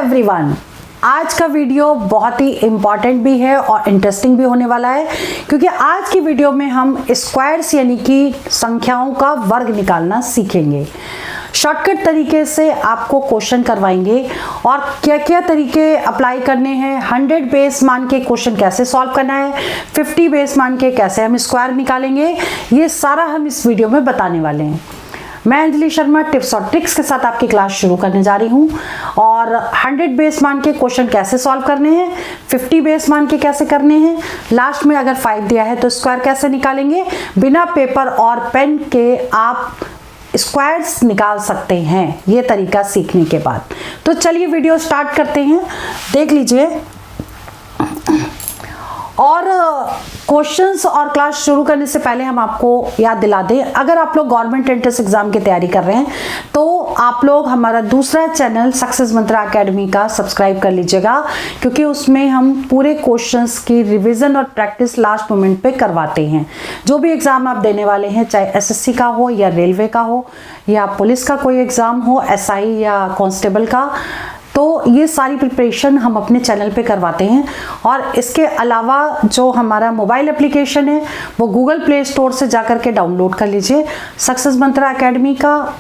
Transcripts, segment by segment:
Everyone, आज का video बहुत ही इम्पॉर्टेंट भी है और इंटरेस्टिंग भी होने वाला है क्योंकि आज की वीडियो में हम स्क्वायर्स यानी कि संख्याओं का वर्ग निकालना सीखेंगे। शॉर्टकट तरीके से आपको क्वेश्चन करवाएंगे और क्या क्या तरीके अप्लाई करने हैं, 100 बेस मान के क्वेश्चन कैसे सॉल्व करना है, 50 बेस मान के कैसे हम स्क्वायर निकालेंगे, ये सारा हम इस वीडियो में बताने वाले हैं। मैं अंजलि शर्मा टिप्स और ट्रिक्स के साथ आपकी क्लास शुरू करने जा रही हूँ और 100 बेस मान के क्वेश्चन कैसे सॉल्व करने हैं, 50 बेस मान के कैसे करने हैं, लास्ट में अगर 5 दिया है तो स्क्वायर कैसे निकालेंगे, बिना पेपर और पेन के आप स्क्वायर्स निकाल सकते हैं ये तरीका सीखने के बाद। तो चलिए वीडियो स्टार्ट करते हैं, देख लीजिए। और क्वेश्चंस और क्लास शुरू करने से पहले हम आपको याद दिला दें, अगर आप लोग गवर्नमेंट एंट्रेंस एग्जाम की तैयारी कर रहे हैं तो आप लोग हमारा दूसरा चैनल सक्सेस मंत्रा एकेडमी का सब्सक्राइब कर लीजिएगा क्योंकि उसमें हम पूरे क्वेश्चंस की रिवीजन और प्रैक्टिस लास्ट मोमेंट पे करवाते हैं। जो भी एग्जाम आप देने वाले हैं, चाहे एसएससी का हो या रेलवे का हो या पुलिस का कोई एग्जाम हो, एसआई या कांस्टेबल का, तो ये सारी प्रिपरेशन हम अपने चैनल पे करवाते हैं। और इसके अलावा जो हमारा मोबाइल एप्लीकेशन है वो गूगल प्ले स्टोर से जाकर के डाउनलोड कर लीजिए सक्सेस मंत्रा एकेडमी का,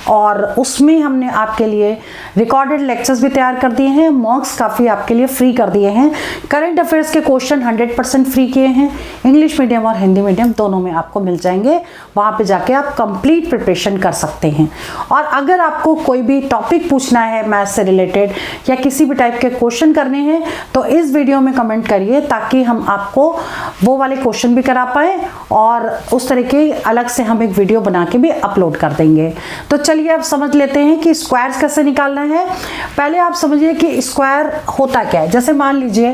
और उसमें हमने आपके लिए रिकॉर्डेड लेक्चर्स भी तैयार कर दिए हैं, मॉक्स काफ़ी आपके लिए फ्री कर दिए हैं, करंट अफेयर्स के क्वेश्चन 100% फ्री किए हैं, इंग्लिश मीडियम और हिंदी मीडियम दोनों में आपको मिल जाएंगे। वहाँ पे जाके आप कंप्लीट प्रिपरेशन कर सकते हैं। और अगर आपको कोई भी टॉपिक पूछना है मैथ्स से रिलेटेड या किसी भी टाइप के क्वेश्चन करने हैं तो इस वीडियो में कमेंट करिए ताकि हम आपको वो वाले क्वेश्चन भी करा पाएँ और उस तरह के अलग से हम एक वीडियो बना के भी अपलोड कर देंगे। तो चलिए अब समझ लेते हैं कि स्क्वायर्स कैसे निकालना है। पहले आप समझिए कि स्क्वायर होता क्या है। जैसे मान लीजिए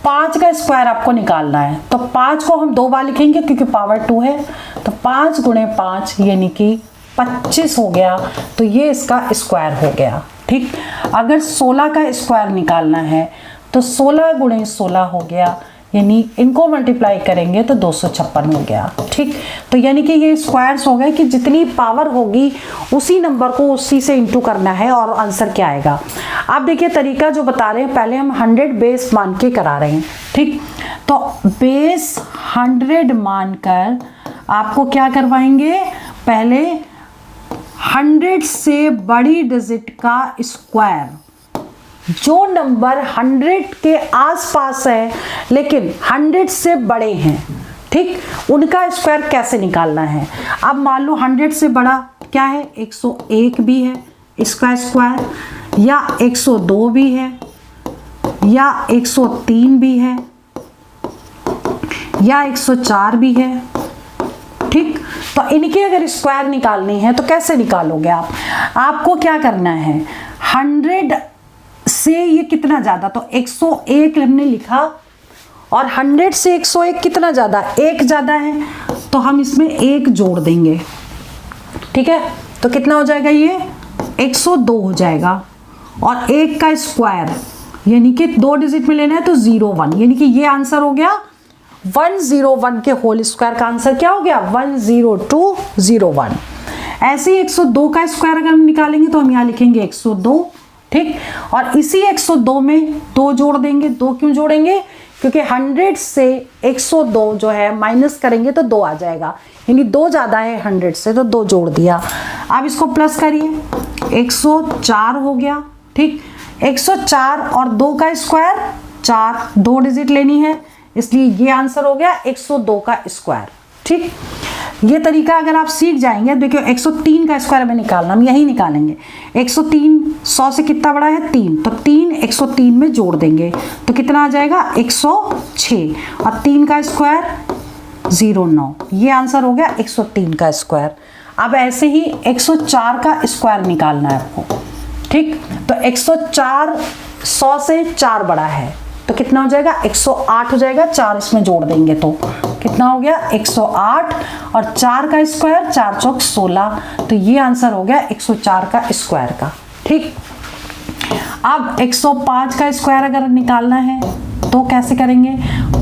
5 का स्क्वायर आपको निकालना है तो 5 को हम 2 बार लिखेंगे क्योंकि पावर 2 है, तो 5 गुणे 5 यानी कि 25 हो गया, तो ये इसका स्क्वायर हो गया। ठीक, अगर 16 का स्क्वायर निकालना है तो 16 गुणे 16 हो गया, यानी इनको मल्टीप्लाई करेंगे तो 256 हो गया। ठीक, तो यानी कि ये स्क्वायर्स हो गए कि जितनी पावर होगी उसी नंबर को उसी से इंटू करना है और आंसर क्या आएगा। आप देखिए तरीका जो बता रहे हैं, पहले हम 100 बेस मान के करा रहे हैं। ठीक, तो बेस 100 मानकर आपको क्या करवाएंगे, पहले 100 से बड़ी डिजिट का स्क्वायर, जो नंबर 100 के आसपास है लेकिन 100 से बड़े हैं, ठीक, उनका स्क्वायर कैसे निकालना है। अब मान लो 100 से बड़ा क्या है, 101 भी है इसका स्क्वायर, या 102 भी है, या 103 भी है, या 104 भी है। ठीक, तो इनके अगर स्क्वायर निकालनी है तो कैसे निकालोगे आप, आपको क्या करना है, 100 से ये कितना ज्यादा, तो 101 हमने लिखा और 100 से 101 कितना ज्यादा, 1 ज्यादा है, तो हम इसमें 1 जोड़ देंगे। ठीक है, तो कितना हो जाएगा, ये 102 हो जाएगा। और 1 का स्क्वायर यानी कि 2 डिजिट में लेना है तो 01, यानी कि ये आंसर हो गया 101 के होल स्क्वायर का आंसर क्या हो गया, 10201। ऐसे ही 102 का स्क्वायर अगर हम निकालेंगे तो हम यहाँ लिखेंगे 102। ठीक, और इसी 102 में 2 जोड़ देंगे। 2 क्यों जोड़ेंगे, क्योंकि 100 से 102 जो है माइनस करेंगे तो 2 आ जाएगा, यानी 2 ज़्यादा है 100 से, तो 2 जोड़ दिया। अब इसको प्लस करिए, 104 हो गया। ठीक, 104 और 2 का स्क्वायर 4, 2 डिजिट लेनी है, इसलिए ये आंसर हो गया 102 का स्क्वायर। ठीक, ये तरीका अगर आप सीख जाएंगे, देखिए 103 का स्क्वायर हमें निकालना, हम यही निकालेंगे। 103 100 से कितना बड़ा है, 3, तो 3 103 में जोड़ देंगे तो कितना आ जाएगा, 106, और 3 का स्क्वायर 09, ये आंसर हो गया 103 का स्क्वायर। अब ऐसे ही 104 का स्क्वायर निकालना है आपको। ठीक, तो 104 100 से 4 बड़ा है तो कितना हो जाएगा, 108 हो जाएगा, 4 इसमें जोड़ देंगे तो कितना हो गया, 108, और 4 का स्क्वायर 4 चौक 16, तो ये आंसर हो गया 104 का स्क्वायर का। ठीक, अब 105 का स्क्वायर अगर निकालना है तो कैसे करेंगे,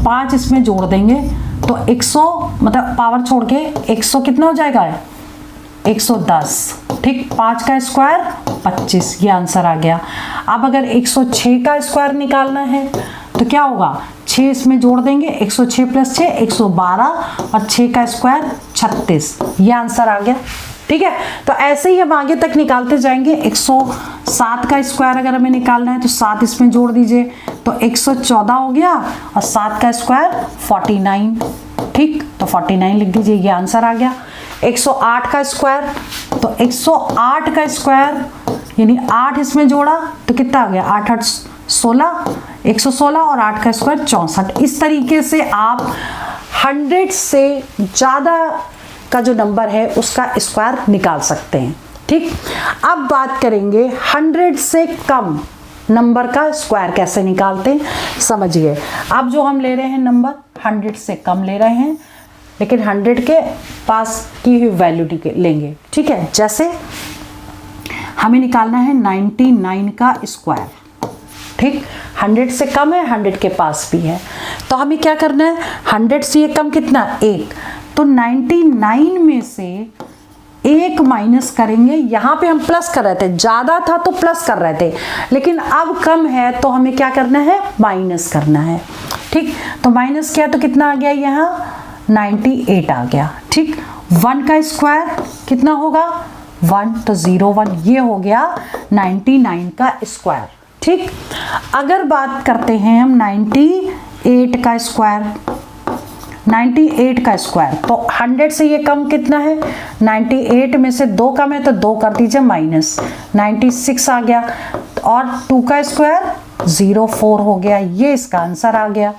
5 इसमें जोड़ देंगे तो 100 मतलब पावर छोड़ के 100 कितना हो जाएगा, 110। ठीक, 5 का स्क्वायर 25, ये आंसर आ गया। अब अगर 106 का स्क्वायर निकालना है तो क्या होगा, 6 इसमें जोड़ देंगे, 106 + 6 112 और 6 का स्क्वायर 36, ये आंसर आ गया। ठीक है, तो ऐसे ही हम आगे तक निकालते जाएंगे। 107 का स्क्वायर अगर हमें निकालना है तो 7 इसमें जोड़ दीजिए, तो 114 हो गया और 7 का स्क्वायर 49। ठीक, तो 49 लिख दीजिए, ये आंसर आ गया। 108 का स्क्वायर, तो 108 का स्क्वायर यानी 8 इसमें जोड़ा तो कितना आ गया, 8 8 16, 116 और 8 का स्क्वायर 64। इस तरीके से आप 100 से ज़्यादा का जो नंबर है उसका स्क्वायर निकाल सकते हैं। ठीक, अब बात करेंगे 100 से कम नंबर का स्क्वायर कैसे निकालते हैं, समझिए। अब जो हम ले रहे हैं नंबर 100 से कम ले रहे हैं, लेकिन 100 के पास की हुई वैल्यू लेंगे। ठीक है, जैसे हमें निकालना है 99 का स्क्वायर। ठीक, 100 से कम है, 100 के पास भी है, तो हमें क्या करना है, 100 से ये कम कितना, 1, तो 99 में से 1 माइनस करेंगे। यहाँ पे हम प्लस कर रहे थे, ज़्यादा था तो प्लस कर रहे थे, लेकिन अब कम है तो हमें क्या करना है, माइनस करना है। ठीक, तो माइनस किया तो कितना आ गया, यहाँ 98 आ गया। ठीक, 1 का स्क्वायर कितना होगा, 1, तो 01, ये हो गया 99 का स्क्वायर। ठीक, अगर बात करते हैं हम 98 का स्क्वायर, 98 का स्क्वायर, तो 100 से ये कम कितना है, 98 में से 2 कम है तो 2 कर दीजिए माइनस, 96 आ गया, और 2 का स्क्वायर 04 हो गया, ये इसका आंसर आ गया।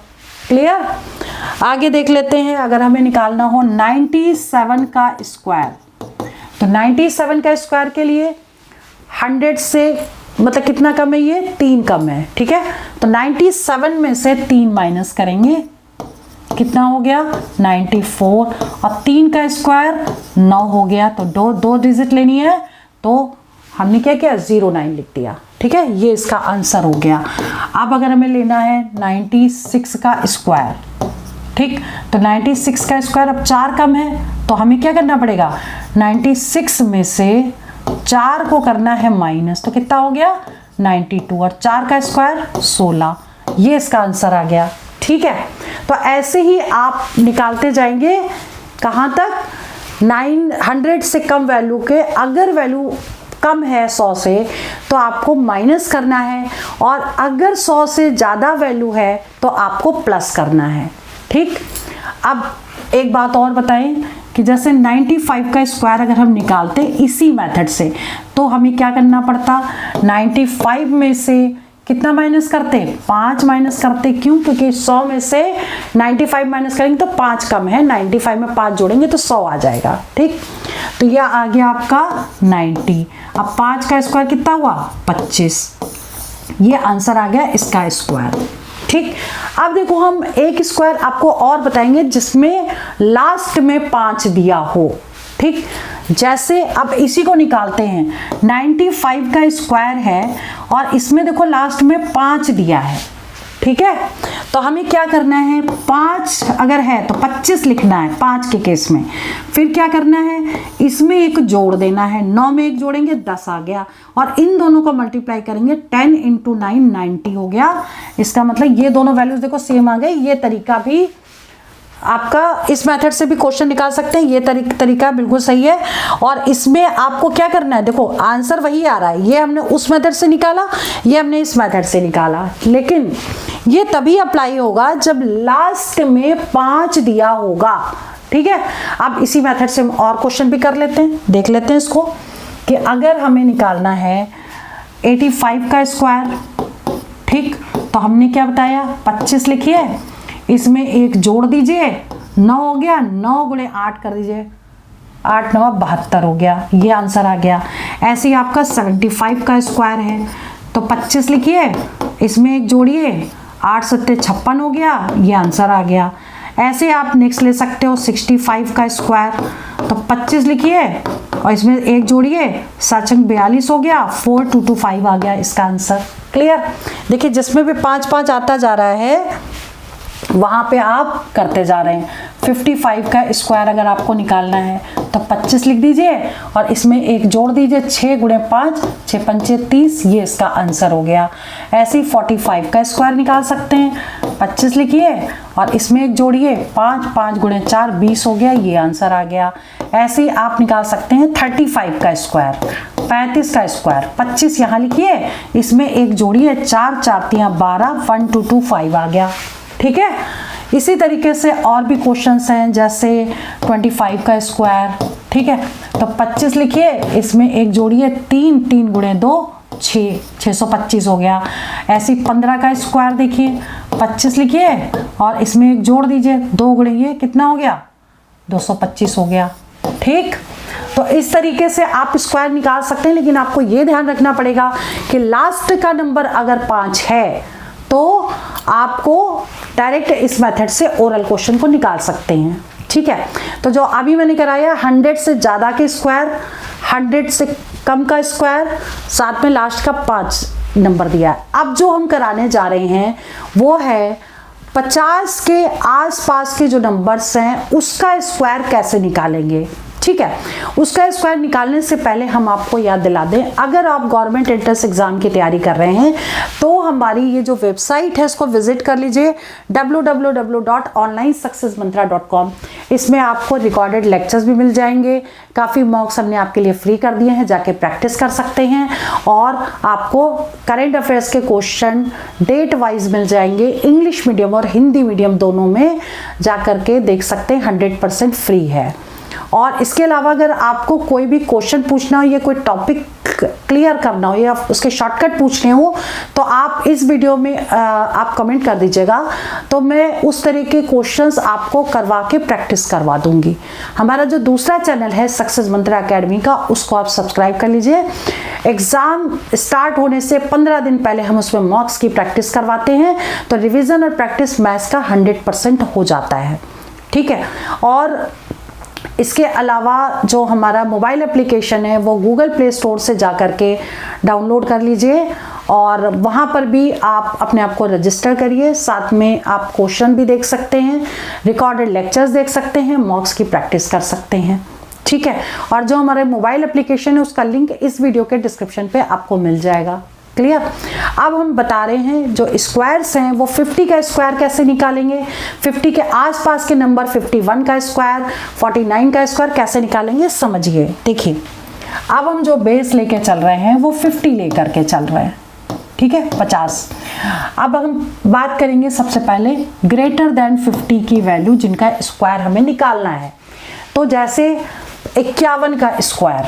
क्लियर, आगे देख लेते हैं। अगर हमें निकालना हो 97 का स्क्वायर, तो 97 का स्क्वायर के लिए 100 से मतलब कितना कम है, ये 3 कम है। ठीक है, तो 97 में से 3 माइनस करेंगे, कितना हो गया 94, और 3 का स्क्वायर 9 हो गया, तो दो डिजिट लेनी है, तो हमने क्या किया, 09 लिख दिया। ठीक है, ये इसका आंसर हो गया। अब अगर हमें लेना है 96 का स्क्वायर, ठीक, तो 96 का स्क्वायर अब 4 कम है, तो हमें क्या करना पड़ेगा, 96 में से 4 को करना है माइनस, तो कितना हो गया 92, और 4 का स्क्वायर 16, ये इसका आंसर आ गया। ठीक है, तो ऐसे ही आप निकालते जाएंगे कहाँ तक, 900 से कम वैल्यू के। अगर वैल्यू कम है 100 से तो आपको माइनस करना है, और अगर 100 से ज़्यादा वैल्यू है तो आपको प्लस करना है। ठीक, अब एक बात और बताएं कि जैसे 95 का स्क्वायर अगर हम निकालते इसी मेथड से, तो हमें क्या करना पड़ता, 95 में से कितना माइनस करते, 5 माइनस करते। क्यों, क्योंकि 100 में से 95 माइनस करेंगे तो 5 कम है, 95 में 5 जोड़ेंगे तो 100 आ जाएगा। ठीक, तो यह आ गया आपका 90। अब 5 का स्क्वायर कितना हुआ, 25, ये आंसर आ गया इसका स्क्वायर। ठीक, अब देखो हम एक स्क्वायर आपको और बताएंगे जिसमें लास्ट में 5 दिया हो। ठीक, जैसे अब इसी को निकालते हैं, 95 का स्क्वायर है और इसमें देखो लास्ट में 5 दिया है। ठीक है, तो हमें क्या करना है, 5 अगर है तो 25 लिखना है 5 के केस में। फिर क्या करना है, इसमें एक जोड़ देना है, 9 में एक जोड़ेंगे 10 आ गया, और इन दोनों को मल्टीप्लाई करेंगे, 10 × 9 90 हो गया। इसका मतलब ये दोनों वैल्यूज देखो सेम आ गए। ये तरीका भी आपका, इस मेथड से भी क्वेश्चन निकाल सकते हैं, ये तरीका बिल्कुल सही है। और इसमें आपको क्या करना है, देखो आंसर वही आ रहा है, ये हमने उस मेथड से निकाला, ये हमने इस मेथड से निकाला, लेकिन ये तभी अप्लाई होगा जब लास्ट में 5 दिया होगा। ठीक है, अब इसी मेथड से हम और क्वेश्चन भी कर लेते हैं, देख लेते हैं इसको, कि अगर हमें निकालना है 85 का स्क्वायर, ठीक, तो हमने क्या बताया, 25 लिखिए, इसमें एक जोड़ दीजिए, 9 हो गया, 9 × 8 कर दीजिए, 8 9 72 हो गया, ये आंसर आ गया। ऐसे ही आपका 75 का स्क्वायर है, तो 25 लिखिए, इसमें एक जोड़िए, 8 7 56 हो गया, ये आंसर आ गया। ऐसे आप नेक्स्ट ले सकते हो 65 का स्क्वायर, तो 25 लिखिए और इसमें एक जोड़िए, 7 42 हो गया, 4225 आ गया इसका आंसर। क्लियर, देखिए जिसमें भी 5 5 आता जा रहा है वहाँ पे आप करते जा रहे हैं। 55 का स्क्वायर अगर आपको निकालना है तो 25 लिख दीजिए और इसमें एक जोड़ दीजिए, 6 गुणे 5, 6 पंचे 30, ये इसका आंसर हो गया। ऐसे ही 45 का स्क्वायर निकाल सकते हैं, 25 लिखिए और इसमें एक जोड़िए, 5, 5 गुणे 4, 20 हो गया, ये आंसर आ गया। ऐसे ही आप निकाल सकते हैं 35 का स्क्वायर, 35 का स्क्वायर, 25 यहाँ लिखिए, इसमें एक जोड़िए, 4, 4 तियाँ 12, 1 2 2 5 आ गया। ठीक है, इसी तरीके से और भी क्वेश्चंस हैं, जैसे 25 का स्क्वायर। ठीक है, तो 25 लिखिए, इसमें एक जोड़िए, 3, 3 गुणे 2, 6, 625 हो गया। ऐसे 15 का स्क्वायर देखिए, 25 लिखिए और इसमें एक जोड़ दीजिए, 2 गुणे ये कितना हो गया, 225 हो गया। ठीक, तो इस तरीके से आप स्क्वायर निकाल सकते हैं, लेकिन आपको ये ध्यान रखना पड़ेगा कि लास्ट का नंबर अगर 5 है तो आपको डायरेक्ट इस मेथड से ओरल क्वेश्चन को निकाल सकते हैं। ठीक है, तो जो अभी मैंने कराया 100 से ज़्यादा के स्क्वायर, 100 से कम का स्क्वायर, साथ में लास्ट का 5 नंबर दिया है। अब जो हम कराने जा रहे हैं वो है 50 के आसपास के जो नंबर्स हैं उसका स्क्वायर कैसे निकालेंगे। ठीक है, उसका स्क्वायर निकालने से पहले हम आपको याद दिला दें, अगर आप गवर्नमेंट एंट्रेंस एग्जाम की तैयारी कर रहे हैं तो हमारी ये जो वेबसाइट है इसको विजिट कर लीजिए, www.onlinesuccessmantra.com। इसमें आपको रिकॉर्डेड लेक्चर्स भी मिल जाएंगे, काफ़ी मॉक्स हमने आपके लिए फ्री कर दिए हैं, जाके प्रैक्टिस कर सकते हैं और आपको करेंट अफेयर्स के क्वेश्चन डेट वाइज मिल जाएंगे, इंग्लिश मीडियम और हिंदी मीडियम दोनों में जा करके देख सकते हैं, 100% फ्री है। और इसके अलावा अगर आपको कोई भी क्वेश्चन पूछना हो या कोई टॉपिक क्लियर करना हो या उसके शॉर्टकट पूछने हो तो आप इस वीडियो में आप कमेंट कर दीजिएगा, तो मैं उस तरह के क्वेश्चंस आपको करवा के प्रैक्टिस करवा दूंगी। हमारा जो दूसरा चैनल है सक्सेस मंत्रा एकेडमी का, उसको आप सब्सक्राइब कर लीजिए। एग्जाम स्टार्ट होने से 15 दिन पहले हम उसमें मॉक्स की प्रैक्टिस करवाते हैं, तो रिविजन और प्रैक्टिस मैथ्स का 100% हो जाता है। ठीक है, और इसके अलावा जो हमारा मोबाइल एप्लीकेशन है वो गूगल प्ले स्टोर से जा कर के डाउनलोड कर लीजिए और वहाँ पर भी आप अपने आप को रजिस्टर करिए, साथ में आप क्वेश्चन भी देख सकते हैं, रिकॉर्डेड लेक्चर्स देख सकते हैं, मॉक्स की प्रैक्टिस कर सकते हैं। ठीक है, और जो हमारे मोबाइल एप्लीकेशन है उसका लिंक इस वीडियो के डिस्क्रिप्शन पे आपको मिल जाएगा। क्लियर। अब हम बता रहे हैं जो स्क्वायर्स हैं वो 50 का स्क्वायर कैसे निकालेंगे, 50 के आसपास के नंबर 51 का स्क्वायर, 49 का स्क्वायर कैसे निकालेंगे समझिए। देखिए, अब हम जो बेस लेके चल रहे हैं वो 50 लेकर के चल रहे हैं। ठीक है, 50। अब हम बात करेंगे सबसे पहले ग्रेटर देन 50 की वैल्यू जिनका स्क्वायर हमें निकालना है। तो जैसे 51 का स्क्वायर।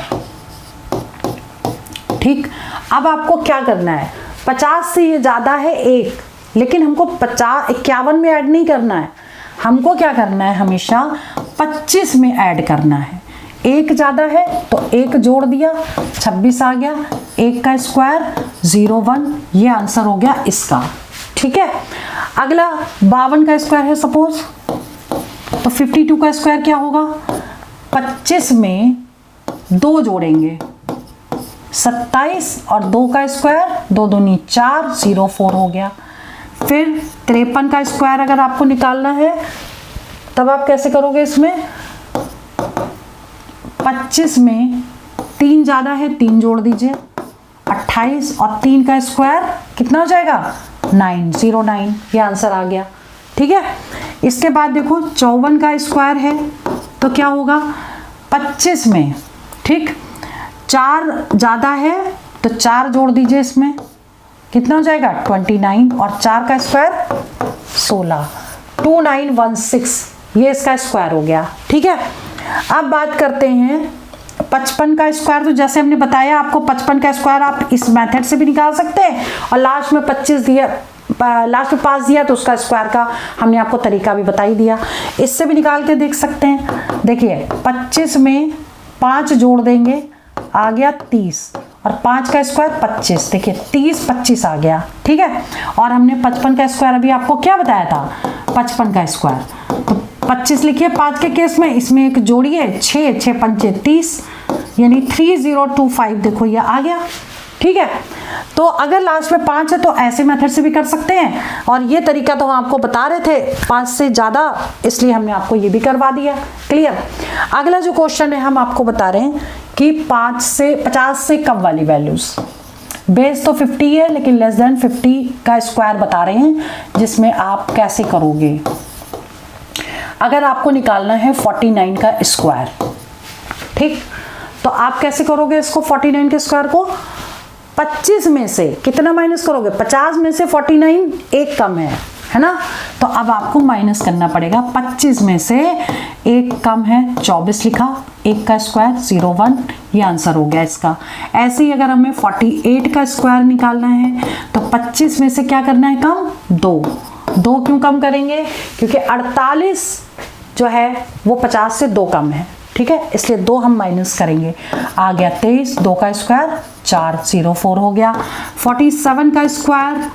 ठीक, अब आपको क्या करना है, 50 से ये ज़्यादा है 1, लेकिन हमको 51 में ऐड नहीं करना है, हमको क्या करना है, हमेशा 25 में ऐड करना है। 1 ज़्यादा है तो 1 जोड़ दिया, 26 आ गया, 1 का स्क्वायर 01, ये आंसर हो गया इसका। ठीक है, अगला 52 का स्क्वायर है सपोज, तो 52 का स्क्वायर क्या होगा, 25 में 2 जोड़ेंगे, 27 और 2 का स्क्वायर, 2 दूनी 4, 04 हो गया। फिर 53 का स्क्वायर अगर आपको निकालना है तब आप कैसे करोगे, इसमें 25 में 3 ज़्यादा है, 3 जोड़ दीजिए, 28 और 3 का स्क्वायर कितना हो जाएगा, 909, ये आंसर आ गया। ठीक है, इसके बाद देखो 54 का स्क्वायर है तो क्या होगा, 25 में, ठीक, 4 ज़्यादा है तो 4 जोड़ दीजिए, इसमें कितना हो जाएगा 29 और 4 का स्क्वायर 16, 2916, ये इसका स्क्वायर हो गया। ठीक है, अब बात करते हैं 55 का स्क्वायर। तो जैसे हमने बताया आपको 55 का स्क्वायर आप इस मेथड से भी निकाल सकते हैं और लास्ट में 25 दिया, लास्ट में 5 दिया तो उसका स्क्वायर का हमने आपको तरीका भी बता ही दिया, इससे भी निकाल के देख सकते हैं। देखिए 25 में 5 जोड़ देंगे, आ गया 30 और 5 का स्क्वायर 25, देखिए 30 25 आ गया। ठीक है, और हमने 55 का स्क्वायर अभी आपको क्या बताया था, 55 का स्क्वायर, तो 25 लिखिए 5 के केस में, इसमें एक जोड़िए 6, 6 पंचे 30, यानी 3025, देखो ये आ गया। ठीक है, तो अगर लास्ट में 5 है तो ऐसे मेथड से भी कर सकते हैं, और ये तरीका तो हम आपको बता रहे थे 5 से ज़्यादा, इसलिए हमने आपको ये भी करवा दिया। क्लियर। अगला जो क्वेश्चन है हम आपको बता रहे हैं कि 50 से कम वाली वैल्यूज़, बेस तो 50 है लेकिन लेस देन 50 का स्क्वायर बता रहे हैं, जिसमें आप कैसे करोगे। अगर आपको निकालना है 49 का स्क्वायर, ठीक, तो आप कैसे करोगे इसको 49 के स्क्वायर को? 25 में से कितना माइनस करोगे? 50 में से 49 एक कम है ना, तो अब आपको माइनस करना पड़ेगा। 25 में से एक कम है 24 लिखा, 1 का स्क्वायर 01, ये आंसर हो गया इसका। ऐसे ही अगर हमें 48 का स्क्वायर निकालना है तो 25 में से क्या करना है कम? 2 क्यों कम करेंगे? क्योंकि 48 जो है वो 50 से 2 कम है, ठीक है, इसलिए 2 हम माइनस करेंगे। आ गया 23, 2 का स्क्वायर 4, 04 हो गया। 47 का स्क्वायर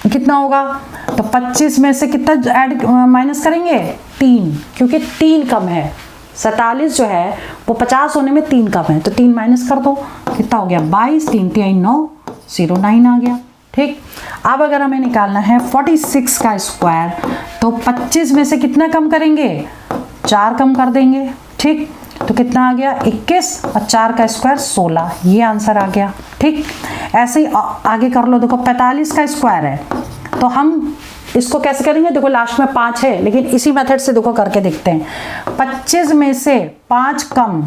कितना होगा? तो 25 में से कितना ऐड माइनस करेंगे? 3, क्योंकि 3 कम है। 47 जो है वो 50 होने में 3 कम है, तो 3 माइनस कर दो, कितना हो गया? 22, 3 3 9, 09 आ गया। ठीक, अब अगर हमें निकालना है 46 का स्क्वायर, तो 25 में से कितना कम करेंगे? 4 कम कर देंगे। ठीक, तो कितना आ गया? 21, और 4 का स्क्वायर 16, ये आंसर आ गया। ठीक, ऐसे ही आगे कर लो। देखो 45 का स्क्वायर है, तो हम इसको कैसे करेंगे? देखो लास्ट में 5 है, लेकिन इसी मेथड से देखो करके देखते हैं। 25 में से 5 कम,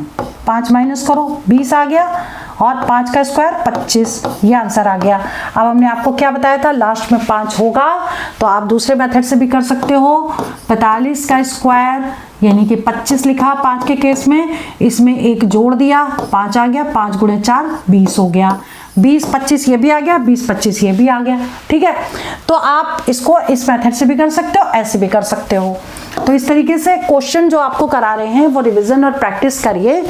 5 माइनस करो, 20 आ गया, और 5 का स्क्वायर 25, ये आंसर आ गया। अब हमने आपको क्या बताया था? लास्ट में 5 होगा, तो आप दूसरे मेथड से भी कर सकते हो। 45 का स्क्वायर यानी कि 25 लिखा 5 के केस में, इसमें 1 जोड़ दिया, 5 आ गया, 5 गुणे 4 20 हो गया। 20 25 ये भी आ गया, 20 25 ये भी आ गया। ठीक है, तो आप इसको इस मेथड से भी कर सकते हो, ऐसे भी कर सकते हो। तो इस तरीके से क्वेश्चन जो आपको करा रहे हैं वो रिवीजन और प्रैक्टिस करिए।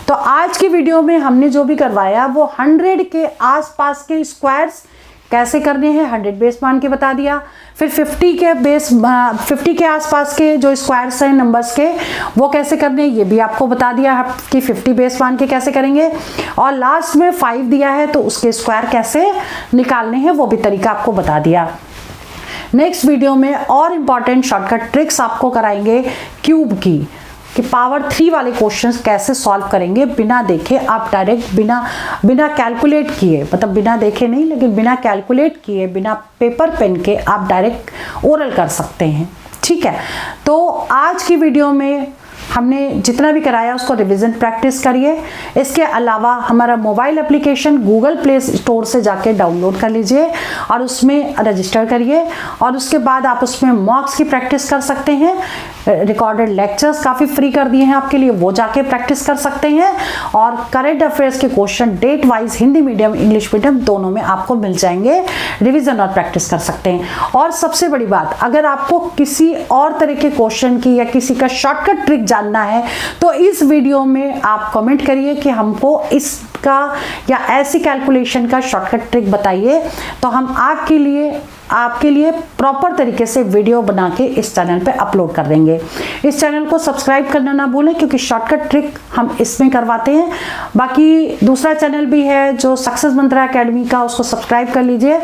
तो आज की वीडियो में हमने जो भी करवाया वो 100 के आसपास के स्क्वायर्स कैसे करने हैं 100 बेस मान के बता दिया। फिर 50 के आसपास के जो स्क्वायर्स हैं नंबर्स के वो कैसे करने हैं ये भी आपको बता दिया कि 50 बेस मान के कैसे करेंगे। और लास्ट में 5 दिया है तो उसके स्क्वायर कैसे निकालने हैं वो भी तरीका आपको बता दिया। नेक्स्ट वीडियो में और इम्पॉर्टेंट शॉर्टकट ट्रिक्स आपको कराएंगे क्यूब की, कि पावर 3 वाले क्वेश्चंस कैसे सॉल्व करेंगे बिना देखे। आप डायरेक्ट बिना कैलकुलेट किए, मतलब बिना देखे नहीं लेकिन बिना कैलकुलेट किए, बिना पेपर पेन के आप डायरेक्ट ओरल कर सकते हैं। ठीक है, तो आज की वीडियो में हमने जितना भी कराया उसको रिवीजन प्रैक्टिस करिए। इसके अलावा हमारा mobile application Google play store से जाके डाउनलोड कर लीजिए और उसमें रजिस्टर करिए, और उसके बाद आप उसमें मॉक्स की प्रैक्टिस कर सकते हैं। रिकॉर्डेड लेक्चर्स काफ़ी फ्री कर दिए हैं आपके लिए, वो जाके प्रैक्टिस कर सकते हैं। और करंट अफेयर्स के question date wise Hindi medium English medium दोनों में आपको मिल जाएंगे, रिवीजन और प्रैक्टिस कर सकते हैं। और सबसे बड़ी बात, अगर आपको किसी और तरह के क्वेश्चन की या किसी का शॉर्टकट ट्रिक जानना है तो इस वीडियो में आप कमेंट करिए कि हमको इसका या ऐसी कैलकुलेशन का शॉर्टकट ट्रिक बताइए, तो हम आपके लिए प्रॉपर तरीके से वीडियो बना के इस चैनल पे अपलोड कर देंगे। इस चैनल को सब्सक्राइब करना ना भूलें, क्योंकि शॉर्टकट ट्रिक हम इसमें करवाते हैं। बाकी दूसरा चैनल भी है जो सक्सेस मंत्रा एकेडमी का, उसको सब्सक्राइब कर लीजिए,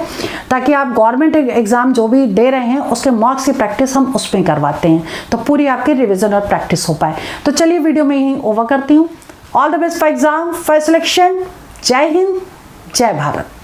ताकि आप गवर्नमेंट एग्जाम जो भी दे रहे हैं उसके मार्क्स की प्रैक्टिस हम उसमें करवाते हैं, तो पूरी आपकी रिविजन और प्रैक्टिस हो पाए। तो चलिए वीडियो में यहीं ओवर करती हूँ। All the best for exam, for selection. जय हिंद, जय भारत।